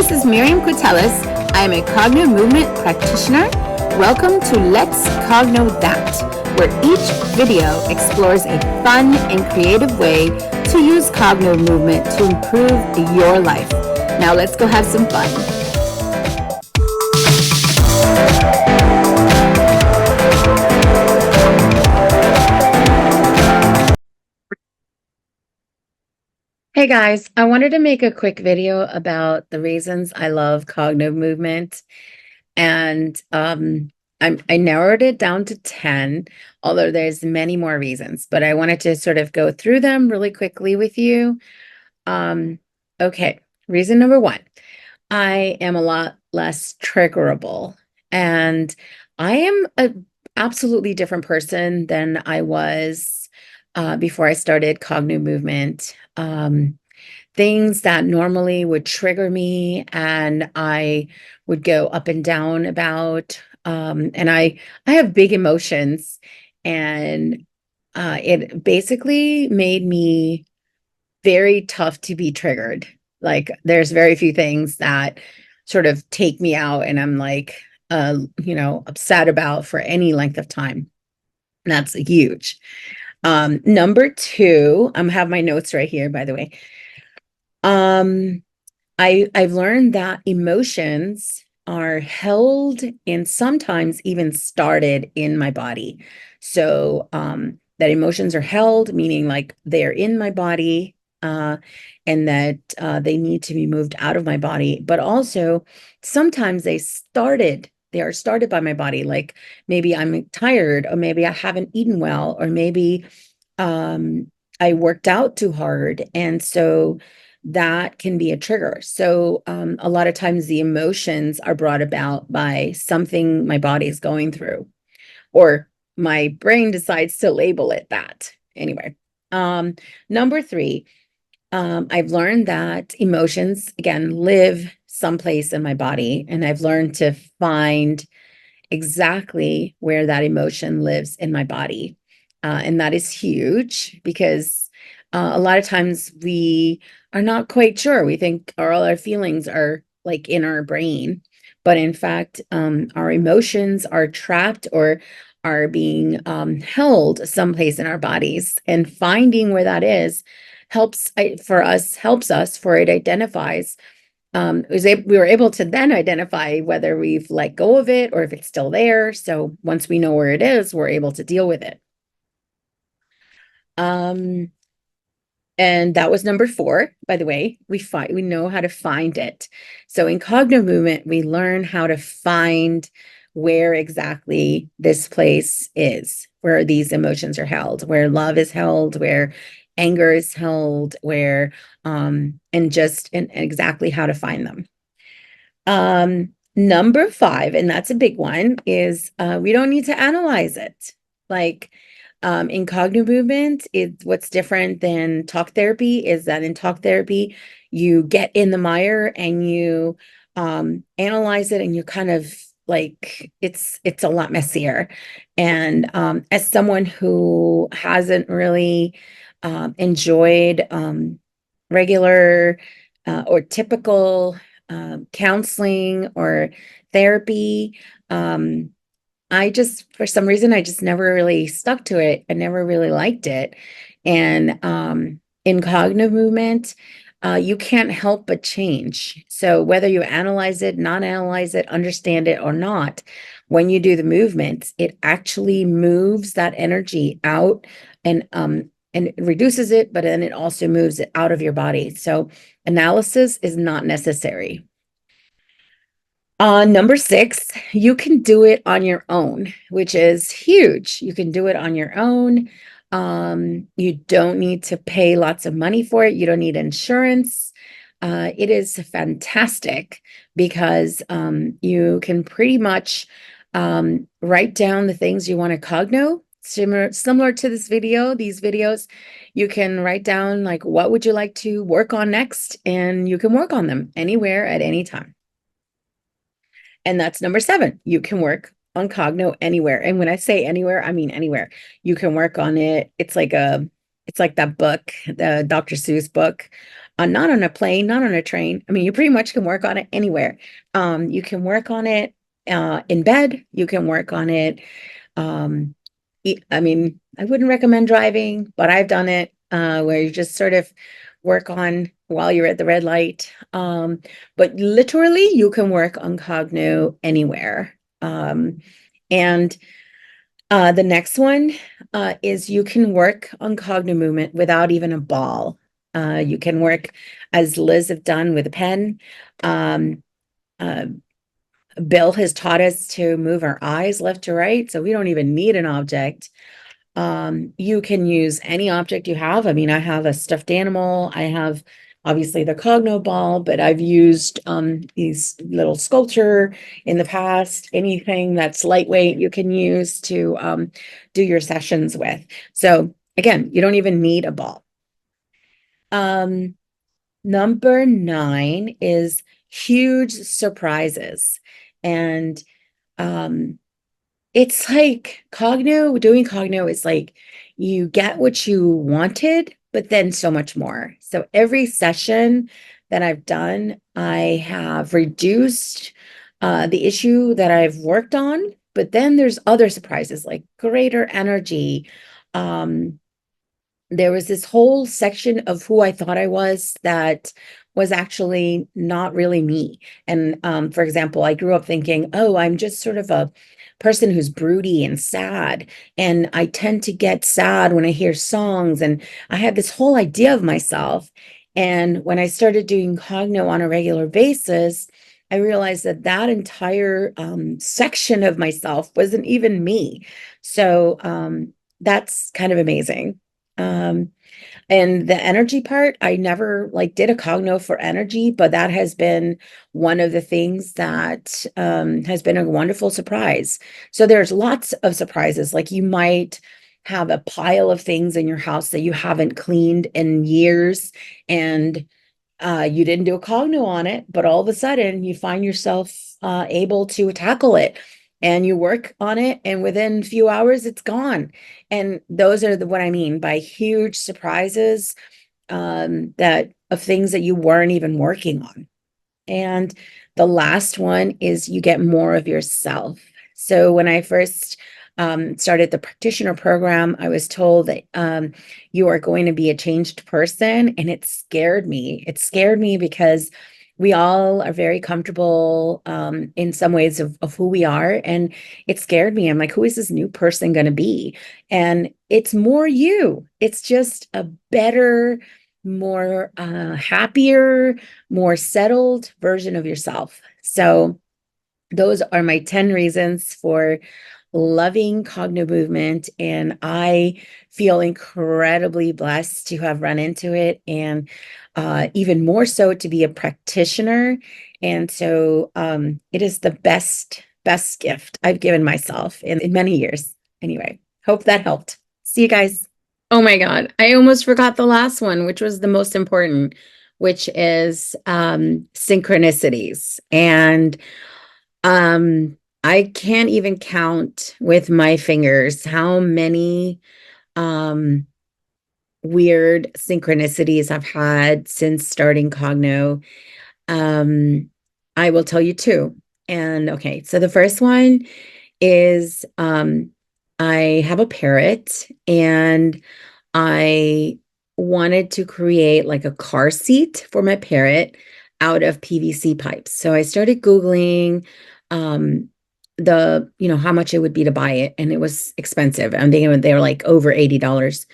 This is Miriam Quitelis. I am a cognitive movement practitioner. Welcome to Let's Cogno That, where each video explores a fun and creative way to use cognitive movement to improve your life. Now let's go have some fun. Hey guys, I wanted to make a quick video about the reasons I love cognitive movement. And I narrowed it down to 10, although there's many more reasons, but I wanted to sort of go through them really quickly with you. Okay, reason number one, I am a lot less triggerable, and I am an absolutely different person than I was before I started cognitive movement. Things that normally would trigger me and I would go up and down about, and I have big emotions, and it basically made me very tough to be triggered. Like there's very few things that sort of take me out and I'm like, upset about for any length of time. And that's huge. Number two, have my notes right here, by the way. I've learned that emotions are held and sometimes even started in my body. So that emotions are held, meaning like they're in my body, and that they need to be moved out of my body. But also sometimes they are started by my body. Like maybe I'm tired, or maybe I haven't eaten well, or maybe I worked out too hard. And so that can be a trigger. So a lot of times the emotions are brought about by something my body is going through, or my brain decides to label it that. Anyway, number three, I've learned that emotions, again, live someplace in my body, and I've learned to find exactly where that emotion lives in my body. And that is huge because a lot of times we are not quite sure. We think all our feelings are like in our brain, but in fact, our emotions are trapped or are being held someplace in our bodies, and finding where that is helps us, for it identifies. We were able to then identify whether we've let go of it or if it's still there. So once we know where it is, we're able to deal with it. And that was number four, by the way. We know how to find it. So in cognitive movement, we learn how to find where exactly this place is, where these emotions are held, where love is held, where anger is held, where and exactly how to find them. Number five, and that's a big one, is we don't need to analyze it. Like in cognitive movement, what's different than talk therapy is that in talk therapy, you get in the mire and you analyze it, and you kind of like it's a lot messier. And as someone who hasn't really enjoyed regular or typical counseling or therapy, for some reason, I just never really stuck to it. I never really liked it. And in cognitive movement, you can't help but change. So whether you analyze it, not analyze it, understand it or not, when you do the movement, it actually moves that energy out and it reduces it, but then it also moves it out of your body. So analysis is not necessary. Number six, you can do it on your own, which is huge. You can do it on your own. You don't need to pay lots of money for it. You don't need insurance. It is fantastic because you can pretty much write down the things you want to cogno. Similar to these videos, you can write down like what would you like to work on next, and you can work on them anywhere at any time. And that's number seven. You can work on cogno anywhere. And when I say anywhere, I mean anywhere. You can work on it. It's like that book, the Dr. Seuss book. not on a plane, not on a train. I mean, you pretty much can work on it anywhere. You can work on it in bed. You can work on it. Um, I mean, I wouldn't recommend driving, but I've done it where you just sort of work on while you're at the red light. But literally, you can work on Cogno anywhere. And the next one is you can work on Cogomovement without even a ball. You can work as Liz have done with a pen. Um, uh, Bill has taught us to move our eyes left to right, so we don't even need an object. You can use any object you have. I mean, I have a stuffed animal. I have obviously the Cogno ball, but I've used these little sculpture in the past. Anything that's lightweight, you can use to do your sessions with. So again, you don't even need a ball. Number 9 is huge surprises. And it's like doing Cogno is like you get what you wanted, but then so much more. So every session that I've done, I have reduced the issue that I've worked on, but then there's other surprises like greater energy. Um, there was this whole section of who I thought I was that was actually not really me. And for example, I grew up thinking, oh, I'm just sort of a person who's broody and sad. And I tend to get sad when I hear songs. And I had this whole idea of myself. And when I started doing Cogno on a regular basis, I realized that that entire section of myself wasn't even me. So that's kind of amazing. Um, and the energy part, I never like did a Cogno for energy, but that has been one of the things that has been a wonderful surprise. So there's lots of surprises. Like you might have a pile of things in your house that you haven't cleaned in years, and you didn't do a Cogno on it, but all of a sudden you find yourself able to tackle it and you work on it, and within a few hours it's gone. And those are what I mean by huge surprises, that of things that you weren't even working on. And the last one is you get more of yourself. So when I first started the practitioner program, I was told that you are going to be a changed person. And it scared me. It scared me because we all are very comfortable in some ways of who we are. And it scared me. I'm like, who is this new person going to be? And it's more you. It's just a better, more happier, more settled version of yourself. So those are my 10 reasons for loving Cogomovement, and I feel incredibly blessed to have run into it, and even more so to be a practitioner. And so it is the best gift I've given myself in many years. Anyway, hope that helped. See you guys. Oh my God. I almost forgot the last one, which was the most important, which is synchronicities. And I can't even count with my fingers how many um weird synchronicities I've had since starting Cogno. Um, I will tell you two. And okay, so the first one is I have a parrot, and I wanted to create like a car seat for my parrot out of PVC pipes. So I started Googling um how much it would be to buy it, and it was expensive. I'm thinking they were like over $80.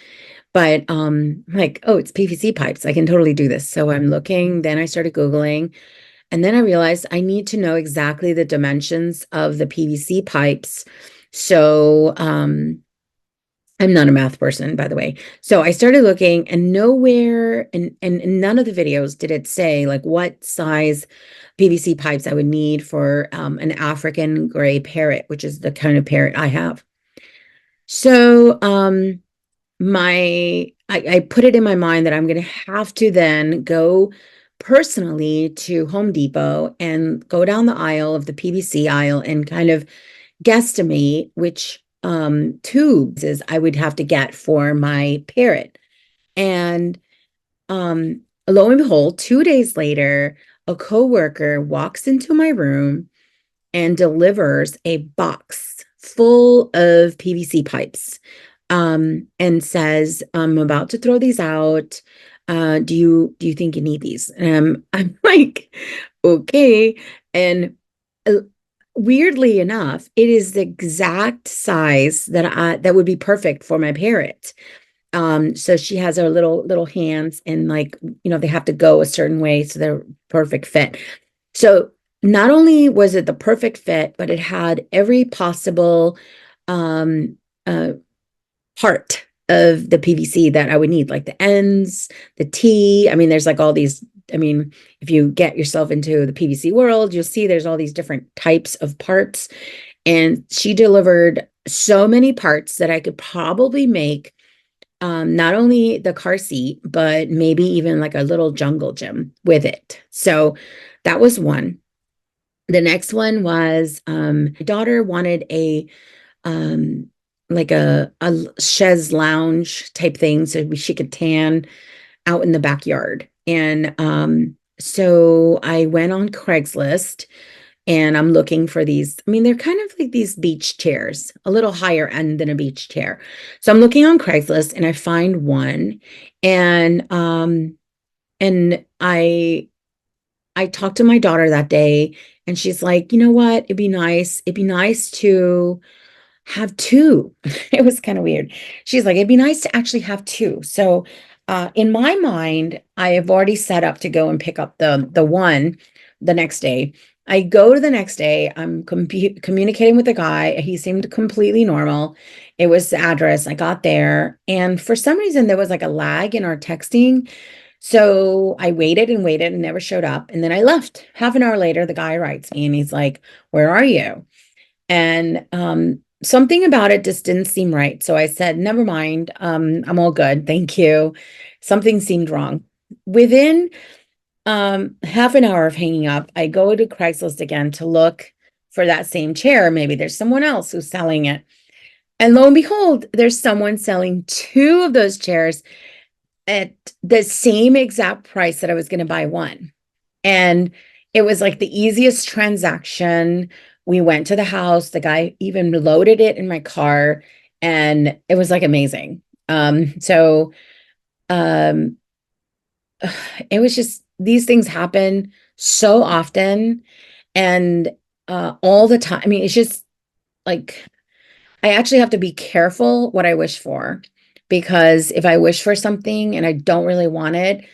But like, oh, it's PVC pipes. I can totally do this. So I'm looking, then I started Googling, and then I realized I need to know exactly the dimensions of the PVC pipes. So I'm not a math person, by the way. So I started looking, and nowhere and in none of the videos did it say like what size PVC pipes I would need for an African gray parrot, which is the kind of parrot I have. So I put it in my mind that I'm going to have to then go personally to Home Depot and go down the aisle of the PVC aisle and kind of guesstimate which tubes is I would have to get for my parrot. And lo and behold, 2 days later, a coworker walks into my room and delivers a box full of PVC pipes, and says, "I'm about to throw these out. Do you think you need these?" I'm like, okay. And uh, weirdly enough, it is the exact size that would be perfect for my parrot. So she has her little hands, and like, they have to go a certain way so they're perfect fit. So not only was it the perfect fit, but it had every possible um uh part of the PVC that I would need, like the ends, the T. I mean, there's like all these. I mean, if you get yourself into the PVC world, you'll see there's all these different types of parts. And she delivered so many parts that I could probably make not only the car seat, but maybe even like a little jungle gym with it. So that was one. The next one was my daughter wanted a um like a chaise lounge type thing so she could tan out in the backyard. And so I went on Craigslist and I'm looking for these. I mean, they're kind of like these beach chairs, a little higher end than a beach chair. So I'm looking on Craigslist and I find one, and I talked to my daughter that day, and she's like, "You know what? It'd be nice to have two." It was kind of weird. She's like, "It'd be nice to actually have two." So, in my mind, I have already set up to go and pick up the one the next day. I go to the next day. I'm communicating with the guy. He seemed completely normal. It was the address. I got there, and for some reason, there was like a lag in our texting. So I waited and waited and never showed up. And then I left. Half an hour later, the guy writes me and he's like, "Where are you?" And something about it just didn't seem right. So I said, "Never mind. I'm all good. Thank you." Something seemed wrong. Within half an hour of hanging up, I go to Craigslist again to look for that same chair. Maybe there's someone else who's selling it. And lo and behold, there's someone selling two of those chairs at the same exact price that I was going to buy one. And it was like the easiest transaction. We went to the house. The guy even loaded it in my car, and it was like amazing. So um, it was just, these things happen so often and all the time. I mean, it's just like I actually have to be careful what I wish for, because if I wish for something and I don't really want it,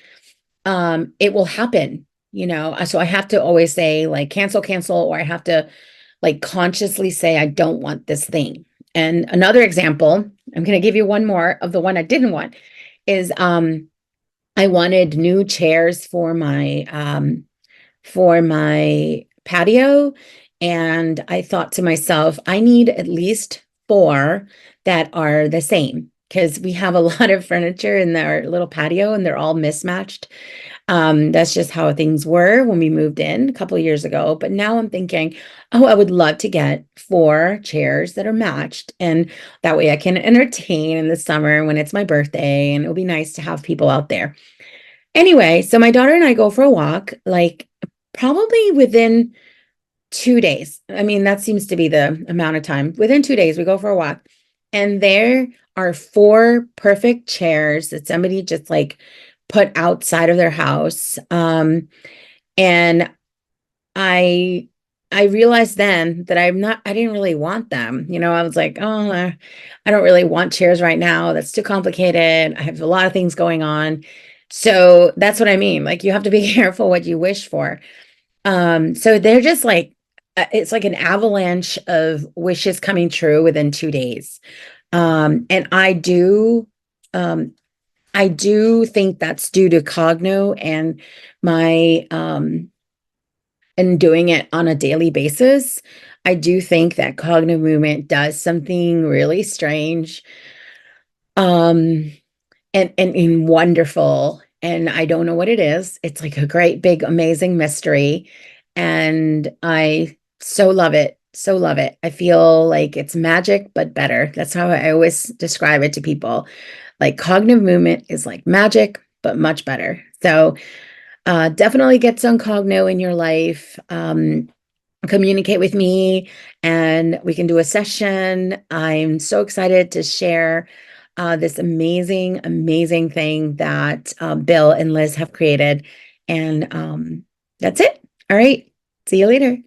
it will happen, so I have to always say like cancel, or I have to like consciously say I don't want this thing. And another example, I'm going to give you one more of the one I didn't want, is I wanted new chairs for my patio. And I thought to myself, I need at least four that are the same, because we have a lot of furniture in our little patio and they're all mismatched. That's just how things were when we moved in a couple of years ago. But now I'm thinking, oh, I would love to get four chairs that are matched. And that way I can entertain in the summer when it's my birthday, and it'll be nice to have people out there. Anyway, so my daughter and I go for a walk, like probably within 2 days. I mean, that seems to be the amount of time. Within 2 days, we go for a walk, and there are four perfect chairs that somebody just like put outside of their house. And I I realized then that I didn't really want them. I was like, oh, I don't really want chairs right now. That's too complicated. I have a lot of things going on. So that's what I mean. Like, you have to be careful what you wish for. So they're just like, it's like an avalanche of wishes coming true within 2 days. And um, I do think that's due to Cogno and my, and doing it on a daily basis. I do think that cognitive movement does something really strange, um, and wonderful. And I don't know what it is. It's like a great, big, amazing mystery. And I so love it. So love it. I feel like it's magic, but better. That's how I always describe it to people. Like, cognitive movement is like magic, but much better. So definitely get some Cogno in your life. Communicate with me and we can do a session. I'm so excited to share this amazing thing that Bill and Liz have created. And that's it. All right. See you later.